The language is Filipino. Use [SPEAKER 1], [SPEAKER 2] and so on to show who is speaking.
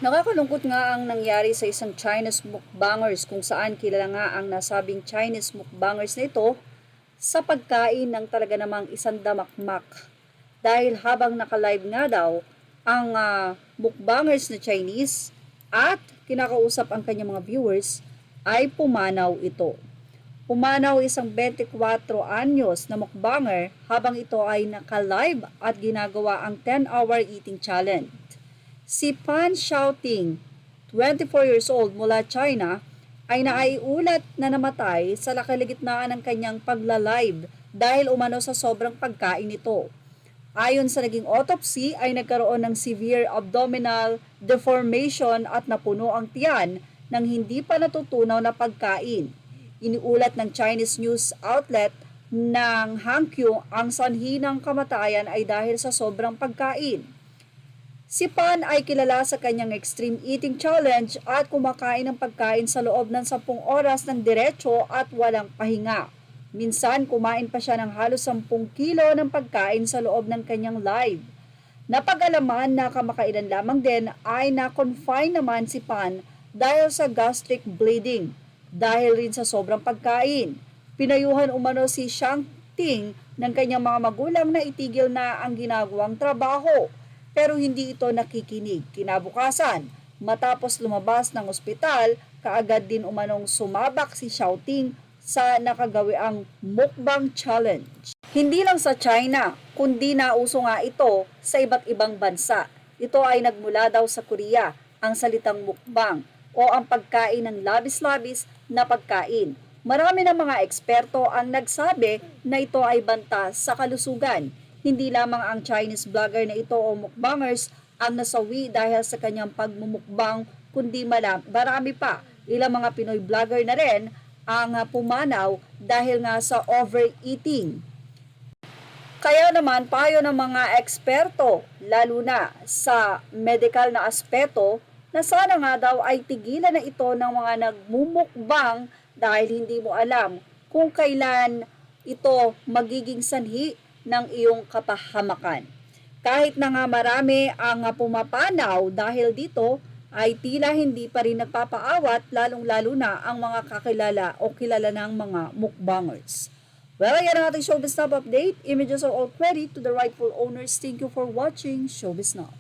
[SPEAKER 1] Nakakalungkot nga ang nangyari sa isang Chinese mukbangers kung saan kilala nga ang nasabing Chinese mukbangers na ito sa pagkain ng talaga namang isang damakmak. Dahil habang naka-live nga daw ang mukbangers na Chinese at kinakausap ang kanyang mga viewers ay pumanaw ito. Pumanaw isang 24 anyos na mukbanger habang ito ay naka-live at ginagawa ang 10-hour eating challenge. Si Pan Xiaoting, 24 years old mula China, ay naiulat na namatay sa kalagitnaan ng kanyang pagla-live dahil umano sa sobrang pagkain nito. Ayon sa naging autopsy ay nagkaroon ng severe abdominal deformation at napuno ang tiyan ng hindi pa natutunaw na pagkain. Iniulat ng Chinese news outlet ng Hankyu ang sanhi ng kamatayan ay dahil sa sobrang pagkain. Si Pan ay kilala sa kanyang extreme eating challenge at kumakain ng pagkain sa loob ng 10 oras ng diretso at walang pahinga. Minsan kumain pa siya ng halos 10 kilo ng pagkain sa loob ng kanyang live. Napag-alaman na kamakailan lamang din ay na-confine naman si Pan dahil sa gastric bleeding. Dahil rin sa sobrang pagkain, pinayuhan umano si Xiang Ting ng kanyang mga magulang na itigil na ang ginagawang trabaho. Pero hindi ito nakikinig. Kinabukasan, matapos lumabas ng ospital, kaagad din umanong sumabak si Xiaoting sa nakagawiang mukbang challenge. Hindi lang sa China, kundi nauso nga ito sa iba't ibang bansa. Ito ay nagmula daw sa Korea, ang salitang mukbang o ang pagkain ng labis-labis na pagkain. Marami ng mga eksperto ang nagsabi na ito ay banta sa kalusugan. Hindi lamang ang Chinese vlogger na ito o mukbangers ang nasawi dahil sa kanyang pagmumukbang, kundi marami pa. Ilang mga Pinoy vlogger na rin ang pumanaw dahil nga sa overeating. Kaya naman payo ng mga eksperto, lalo na sa medical na aspeto, na sana nga daw ay tigilan na ito ng mga nagmumukbang dahil hindi mo alam kung kailan ito magiging sanhi ng iyong kapahamakan. Kahit na nga marami ang pumapanaw dahil dito, ay tila hindi pa rin nagpapaawat lalong-lalo na ang mga kakilala o kilala ng mga mukbangers. Well, yan ang ating Showbiz Now update. Images are all credit to the rightful owners. Thank you for watching Showbiz Now.